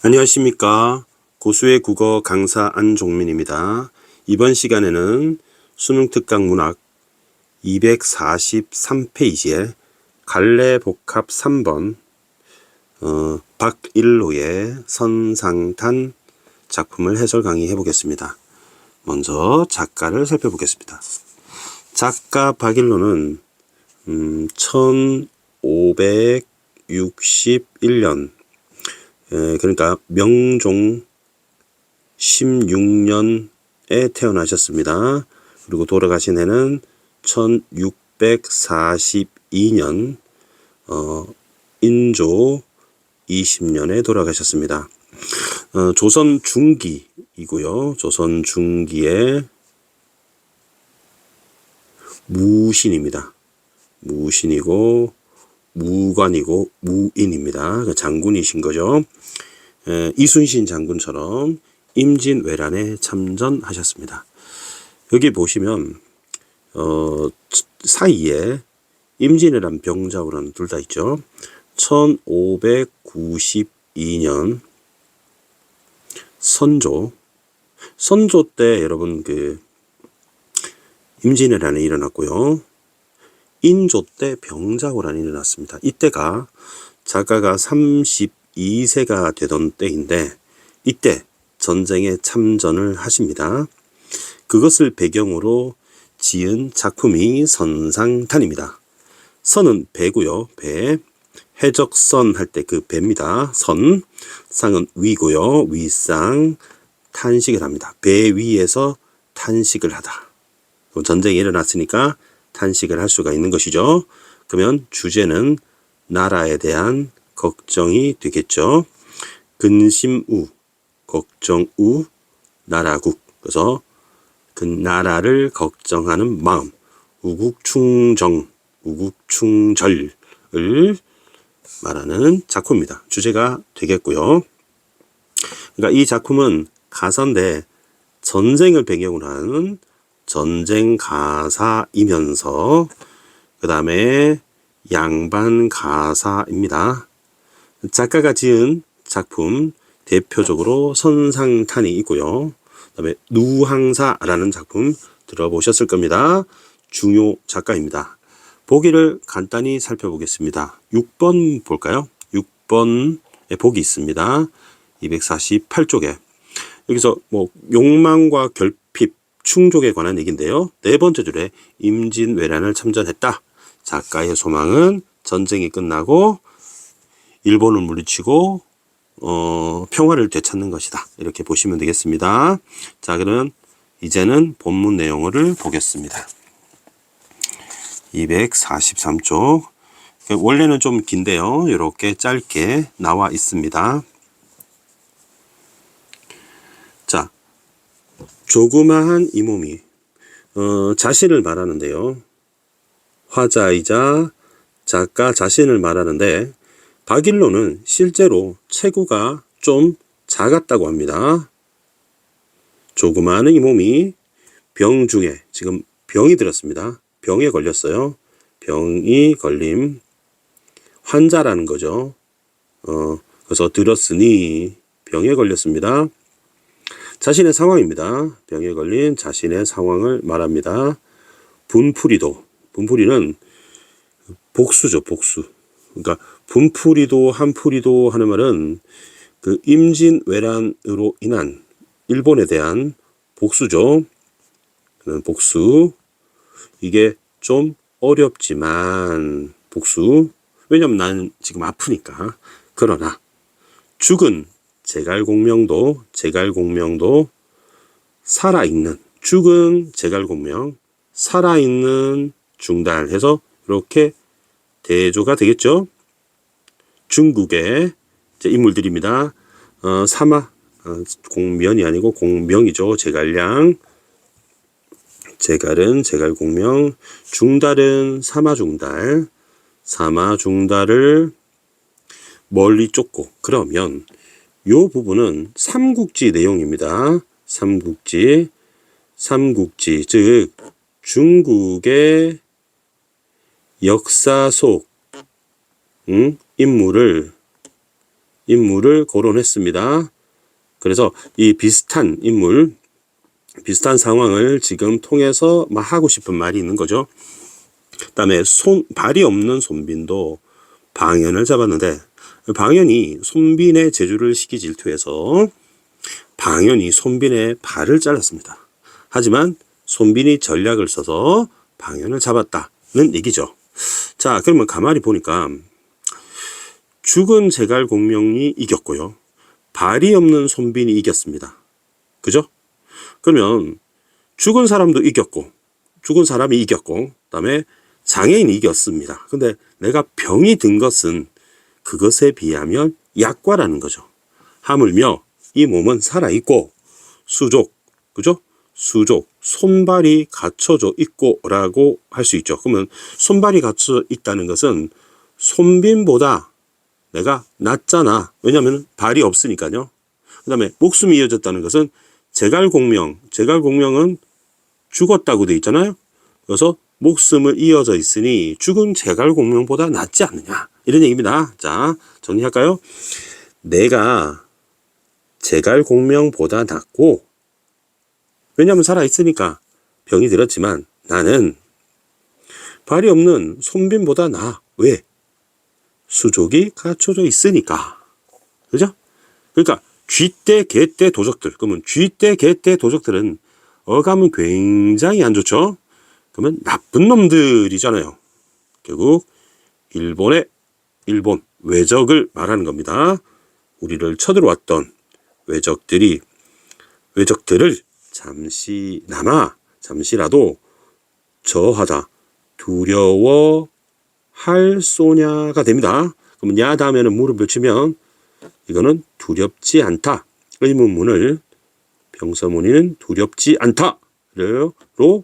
안녕하십니까. 고수의 국어 강사 안종민입니다. 이번 시간에는 수능 특강 문학 243페이지에 갈래복합 3번 박일로의 선상탄 작품을 해설 강의해 보겠습니다. 먼저 작가를 살펴보겠습니다. 작가 박일로는 1561년 그러니까 명종 16년에 태어나셨습니다. 그리고 돌아가신 해는 1642년 인조 20년에 돌아가셨습니다. 조선 중기이고요. 조선 중기의 무신입니다. 무신이고 무관이고 무인입니다. 장군이신 거죠. 이순신 장군처럼 임진왜란에 참전하셨습니다. 여기 보시면 사이에 임진왜란 병자호란 둘 다 있죠. 1592년 선조 때 여러분 임진왜란이 일어났고요. 인조 때 병자호란이 일어났습니다. 이때가 작가가 32세가 되던 때인데 이때 전쟁에 참전을 하십니다. 그것을 배경으로 지은 작품이 선상탄입니다. 선은 배고요. 배. 해적선 할 때 그 배입니다. 선. 상은 위고요. 위상. 탄식을 합니다. 배 위에서 탄식을 하다. 전쟁이 일어났으니까 탄식을 할 수가 있는 것이죠. 그러면 주제는 나라에 대한 걱정이 되겠죠. 근심우, 걱정우, 나라국. 그래서 그 나라를 걱정하는 마음, 우국충정, 우국충절을 말하는 작품입니다. 주제가 되겠고요. 그러니까 이 작품은 가사인데 전쟁을 배경으로 하는 전쟁 가사이면서 그 다음에 양반 가사입니다. 작가가 지은 작품 대표적으로 선상탄이 있고요. 그 다음에 누항사라는 작품 들어보셨을 겁니다. 중요 작가입니다. 보기를 간단히 살펴보겠습니다. 6번 볼까요? 6번에 보기 있습니다. 248쪽에 여기서 욕망과 결핍 충족에 관한 얘기인데요. 네 번째 줄에 임진왜란을 참전했다. 작가의 소망은 전쟁이 끝나고 일본을 물리치고 평화를 되찾는 것이다. 이렇게 보시면 되겠습니다. 자, 그러면 이제는 본문 내용을 보겠습니다. 243쪽. 원래는 좀 긴데요. 이렇게 짧게 나와 있습니다. 자, 조그마한 이 몸이 자신을 말하는데요. 화자이자 작가 자신을 말하는데 박일로는 실제로 체구가 좀 작았다고 합니다. 조그마한 이 몸이 병 중에 지금 병이 들었습니다. 병에 걸렸어요. 병이 걸림 환자라는 거죠. 그래서 들었으니 병에 걸렸습니다. 자신의 상황입니다. 병에 걸린 자신의 상황을 말합니다. 분풀이는 복수죠. 복수. 그러니까 분풀이도 한풀이도 하는 말은 그 임진왜란으로 인한 일본에 대한 복수죠. 복수. 이게 좀 어렵지만 복수. 왜냐면 나는 지금 아프니까. 그러나 죽은 제갈공명도 살아있는 죽은 제갈공명 살아있는 중달 해서 이렇게 대조가 되겠죠. 중국의 인물들입니다. 사마 공면이 아니고 공명이죠. 제갈량 제갈은 제갈공명 중달은 사마중달을 멀리 쫓고 그러면 요 부분은 삼국지 내용입니다. 삼국지 즉 중국의 역사 속 인물을 인물을 거론했습니다. 그래서 이 비슷한 인물, 비슷한 상황을 지금 통해서 막 하고 싶은 말이 있는 거죠. 그다음에 발이 없는 손빈도 방연을 잡았는데 방연이 손빈의 재주를 시기 질투해서 방연이 손빈의 발을 잘랐습니다. 하지만 손빈이 전략을 써서 방연을 잡았다는 얘기죠. 자, 그러면 가만히 보니까 죽은 제갈공명이 이겼고요. 발이 없는 손빈이 이겼습니다. 그죠? 그러면 죽은 사람도 이겼고, 죽은 사람이 이겼고, 그다음에 장애인이 이겼습니다. 근데 내가 병이 든 것은 그것에 비하면 약과라는 거죠. 하물며 이 몸은 살아있고 수족, 그죠? 수족, 손발이 갖춰져 있고 라고 할 수 있죠. 그러면 손발이 갖춰져 있다는 것은 손빈보다 내가 낫잖아. 왜냐하면 발이 없으니까요. 그 다음에 목숨이 이어졌다는 것은 제갈공명은 죽었다고 돼 있잖아요. 그래서 목숨을 이어져 있으니 죽은 제갈공명보다 낫지 않느냐, 이런 얘기입니다. 자, 정리할까요? 내가 제갈공명보다 낫고, 왜냐하면 살아있으니까 병이 들었지만 나는 발이 없는 손빈보다 나아. 왜? 수족이 갖춰져 있으니까. 그죠? 그러니까 쥐떼, 개떼, 도적들. 그러면 쥐떼, 개떼, 도적들은 어감은 굉장히 안 좋죠. 그러면 나쁜 놈들이잖아요. 결국 일본 외적을 말하는 겁니다. 우리를 쳐들어왔던 외적들을 잠시라도 저하다, 두려워할 소냐가 됩니다. 그러면 야 다음에는 무릎을 치면 이거는 두렵지 않다. 의문문을 병서문의는 두렵지 않다로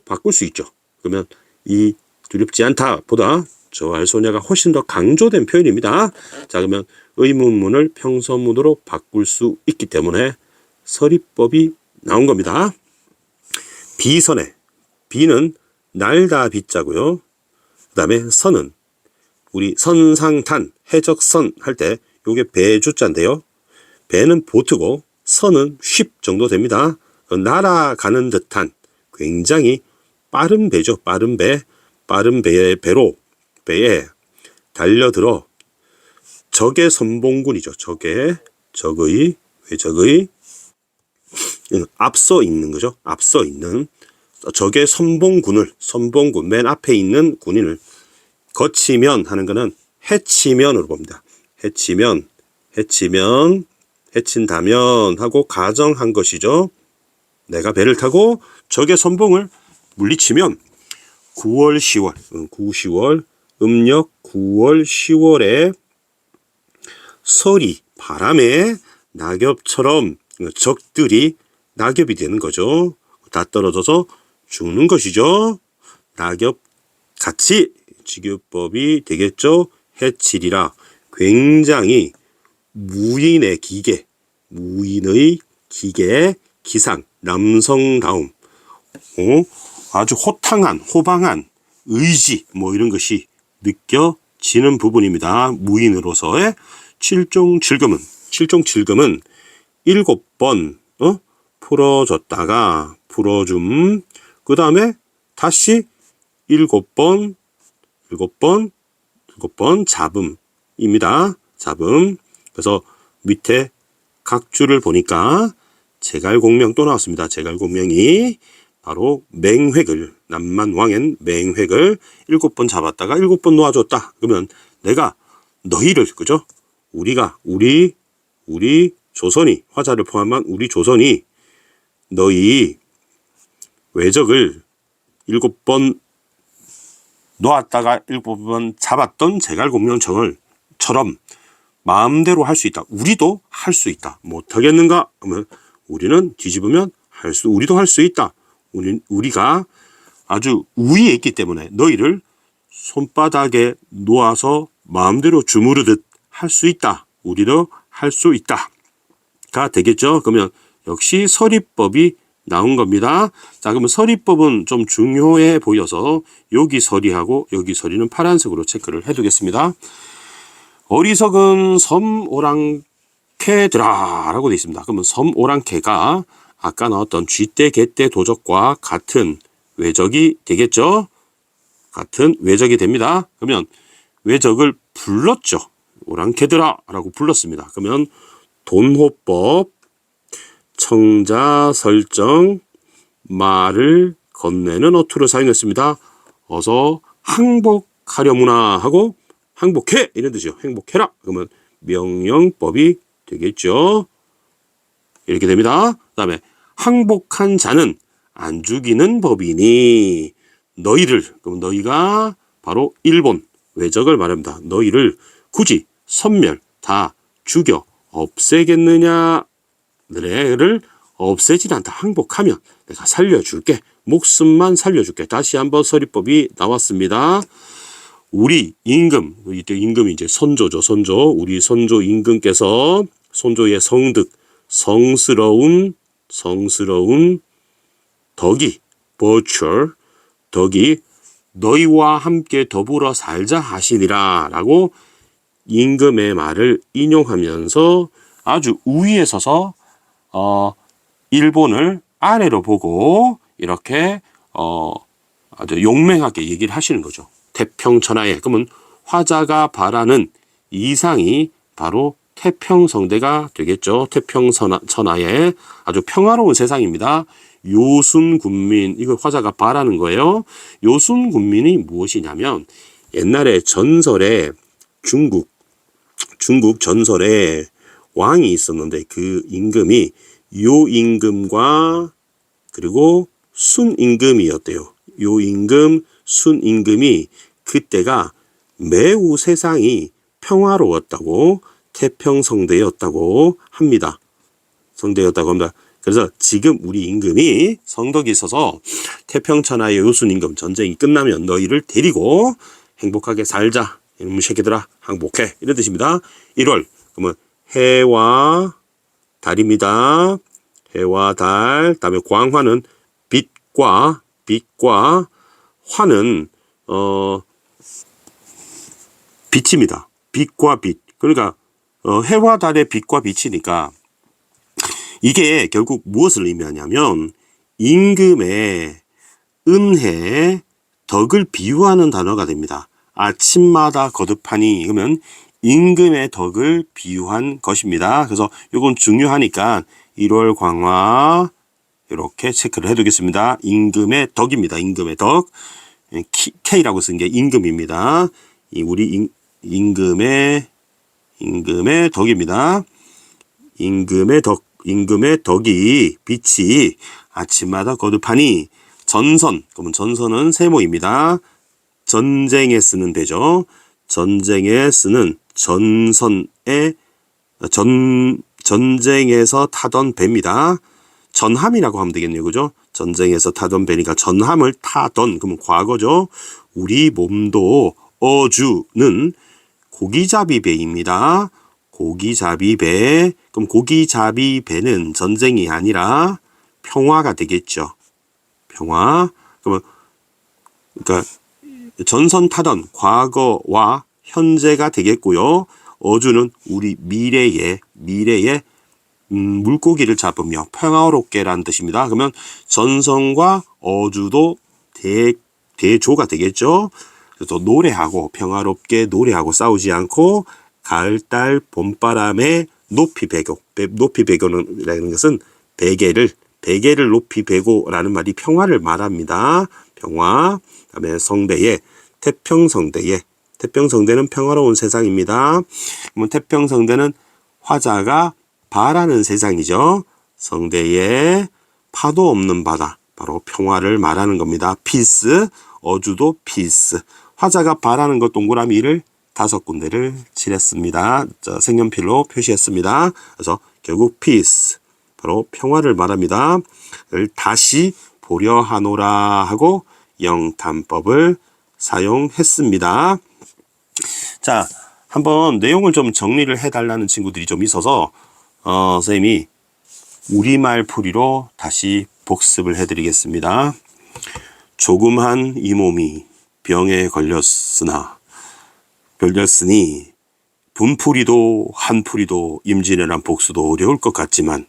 바꿀 수 있죠. 그러면 이 두렵지 않다보다 저할 소냐가 훨씬 더 강조된 표현입니다. 자, 그러면 의문문을 평서문으로 바꿀 수 있기 때문에 서리법이 나온 겁니다. 비선에, 비는 날다 비자고요. 그 다음에 선은 우리 선상탄, 해적선 할 때 요게 배주자인데요. 배는 보트고 선은 쉽 정도 됩니다. 날아가는 듯한 굉장히 빠른 배죠. 빠른 배에 달려들어 적의 선봉군이죠. 적의 앞서 있는 거죠. 앞서 있는 적의 선봉군, 맨 앞에 있는 군인을 거치면 하는 거는 해치면으로 봅니다. 해친다면 하고 가정한 것이죠. 내가 배를 타고 적의 선봉을 물리치면 9월, 10월, 음력 9월, 10월에 서리, 바람에 낙엽처럼 적들이 낙엽이 되는 거죠. 다 떨어져서 죽는 것이죠. 낙엽같이 직유법이 되겠죠. 해치리라. 굉장히 무인의 기계, 기상, 남성다움, 아주 호방한 의지, 이런 것이 느껴지는 부분입니다. 무인으로서의 7종 7금은 7번 풀어줬다가 풀어줌, 그 다음에 다시 7번 잡음입니다. 잡음. 그래서 밑에 각주를 보니까 제갈공명 또 나왔습니다. 제갈공명이 바로 남만왕엔 맹획을 7번 잡았다가 7번 놓아줬다. 그러면 내가 너희를, 그죠? 우리 조선이, 화자를 포함한 우리 조선이 너희 외적을 7번 놓았다가 7번 잡았던 제갈공명처럼 마음대로 할 수 있다. 우리도 할 수 있다. 못하겠는가? 그러면 우리는 뒤집으면 우리도 할 수 있다. 우리가 아주 우위에 있기 때문에 너희를 손바닥에 놓아서 마음대로 주무르듯 할 수 있다. 우리도 할 수 있다. 가 되겠죠. 그러면 역시 서리법이 나온 겁니다. 자, 그러면 서리법은 좀 중요해 보여서 여기 서리하고 여기 서리는 파란색으로 체크를 해두겠습니다. 어리석은 섬오랑 오랑캐들아 라고 되어 있습니다. 그러면 섬 오랑캐가 아까 나왔던 쥐떼, 개떼, 도적과 같은 외적이 되겠죠? 같은 외적이 됩니다. 그러면 외적을 불렀죠. 오랑캐들아 라고 불렀습니다. 그러면 돈호법, 청자 설정, 말을 건네는 어투를 사용했습니다. 어서 항복하려무나 하고 항복해 이런 뜻이요. 행복해라. 그러면 명령법이 되겠죠. 이렇게 됩니다. 그 다음에 항복한 자는 안 죽이는 법이니 너희를, 그럼 너희가 바로 일본 외적을 말합니다. 너희를 굳이 섬멸 다 죽여 없애겠느냐? 너네를 없애지 않다. 항복하면 내가 살려줄게. 목숨만 살려줄게. 다시 한번 서리법이 나왔습니다. 우리 임금, 이때 임금이 이제 선조죠. 선조. 우리 선조 임금께서 선조의 성득, 성스러운 덕이, virtue, 덕이 너희와 함께 더불어 살자 하시니라 라고 임금의 말을 인용하면서 아주 우위에 서서 일본을 아래로 보고 이렇게 아주 용맹하게 얘기를 하시는 거죠. 태평천하에. 그러면 화자가 바라는 이상이 바로 태평성대가 되겠죠. 태평천하에 아주 평화로운 세상입니다. 요순군민, 이거 화자가 바라는 거예요. 요순군민이 무엇이냐면 옛날에 전설에 중국 전설에 왕이 있었는데 그 임금이 요임금과 그리고 순임금이었대요. 요임금, 순임금이 그때가 매우 세상이 평화로웠다고 태평성대였다고 합니다. 성대였다고 합니다. 그래서 지금 우리 임금이 성덕이 있어서 태평천하의 요순임금 전쟁이 끝나면 너희를 데리고 행복하게 살자. 이놈의 새끼들아 항복해. 이런 뜻입니다. 1월 그러면 해와 달입니다. 해와 달. 다음에 광화는 빛과 화는 빛입니다. 빛과 빛. 그러니까 해와 달의 빛과 빛이니까 이게 결국 무엇을 의미하냐면 임금의 은혜, 덕을 비유하는 단어가 됩니다. 아침마다 거듭하니 그러면 임금의 덕을 비유한 것입니다. 그래서 이건 중요하니까 1월 광화 이렇게 체크를 해두겠습니다. 임금의 덕입니다. 임금의 덕. K라고 쓴 게 임금입니다. 우리 임금의 덕입니다. 임금의 덕이 빛이 아침마다 거듭하니 전선, 그러면 전선은 세모입니다. 전쟁에 쓰는 배죠. 전쟁에 쓰는 전쟁에서 타던 배입니다. 전함이라고 하면 되겠네요. 그죠? 전쟁에서 타던 배니까 전함을 타던, 그러면 과거죠. 우리 몸도 어주는 고기잡이 배입니다. 고기잡이 배. 그럼 고기잡이 배는 전쟁이 아니라 평화가 되겠죠. 평화. 그러니까 전선 타던 과거와 현재가 되겠고요. 어주는 우리 미래의 물고기를 잡으며 평화롭게라는 뜻입니다. 그러면 전선과 어주도 대조가 되겠죠. 그래서 노래하고 평화롭게 노래하고 싸우지 않고 가을달 봄바람에 높이 베고, 높이 베고라는 것은 베개를 높이 베고라는 말이 평화를 말합니다. 평화. 그다음에 성대에 태평성대는 평화로운 세상입니다. 그러면 태평성대는 화자가 바라는 세상이죠. 성대에 파도 없는 바다, 바로 평화를 말하는 겁니다. 피스, 어주도 피스. 화자가 바라는 것 동그라미 1을 5군데를 칠했습니다. 색연필로 표시했습니다. 그래서 결국 피스, 바로 평화를 말합니다. 다시 보려 하노라 하고 영탄법을 사용했습니다. 자, 한번 내용을 좀 정리를 해달라는 친구들이 좀 있어서 선생님이 우리말 풀이로 다시 복습을 해드리겠습니다. 조금한 이 몸이 병에 걸렸으니 분풀이도 한풀이도 임진왜란 복수도 어려울 것 같지만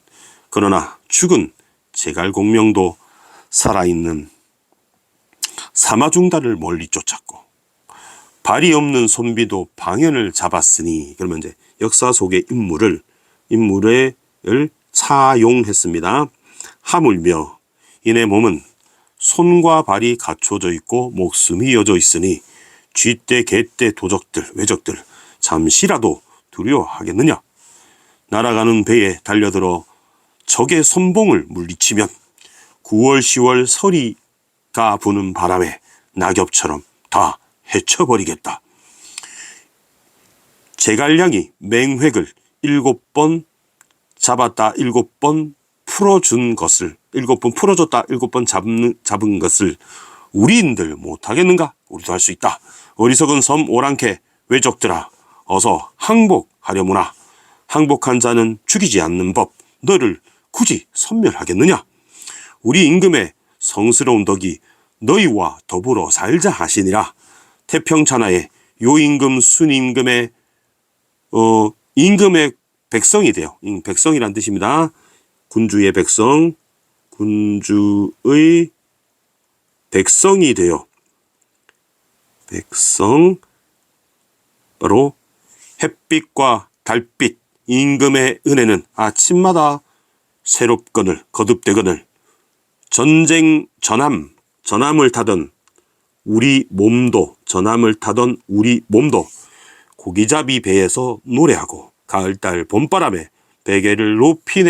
그러나 죽은 제갈공명도 살아있는 사마중달을 멀리 쫓았고 발이 없는 손비도 방연을 잡았으니 그러면 이제 역사 속의 인물을 차용했습니다. 하물며 이내 몸은 손과 발이 갖춰져 있고 목숨이 이어져 있으니 쥐떼 개떼 도적들 외적들 잠시라도 두려워하겠느냐. 날아가는 배에 달려들어 적의 선봉을 물리치면 9월 10월 서리가 부는 바람에 낙엽처럼 다 헤쳐버리겠다. 제갈량이 맹획을 7번 잡았다 7번 풀어준 것을 7번 풀어줬다 7번 잡은 것을 우리인들 못하겠는가? 우리도 할 수 있다. 어리석은 섬 오랑캐 외적들아 어서 항복하려무나. 항복한 자는 죽이지 않는 법 너를 굳이 섬멸하겠느냐. 우리 임금의 성스러운 덕이 너희와 더불어 살자 하시니라. 태평천하에 요임금 순임금의 임금의 백성이 되어 백성이란 뜻입니다. 군주의 백성 군주의 백성이 되어 백성 바로 햇빛과 달빛 임금의 은혜는 아침마다 새롭거늘 거듭되거늘 전함을 타던 우리 몸도 고기잡이 배에서 노래하고 가을달 봄바람에 베개를 높이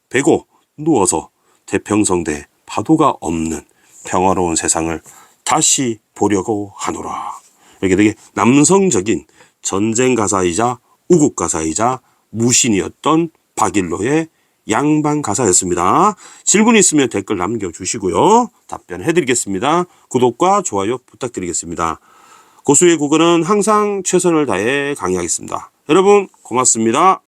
베고 누워서 태평성대 파도가 없는 평화로운 세상을 다시 보려고 하노라. 이렇게 되게 남성적인 전쟁 가사이자 우국 가사이자 무신이었던 박일로의 양반 가사였습니다. 질문 있으면 댓글 남겨주시고요. 답변해드리겠습니다. 구독과 좋아요 부탁드리겠습니다. 고수의 국어는 항상 최선을 다해 강의하겠습니다. 여러분 고맙습니다.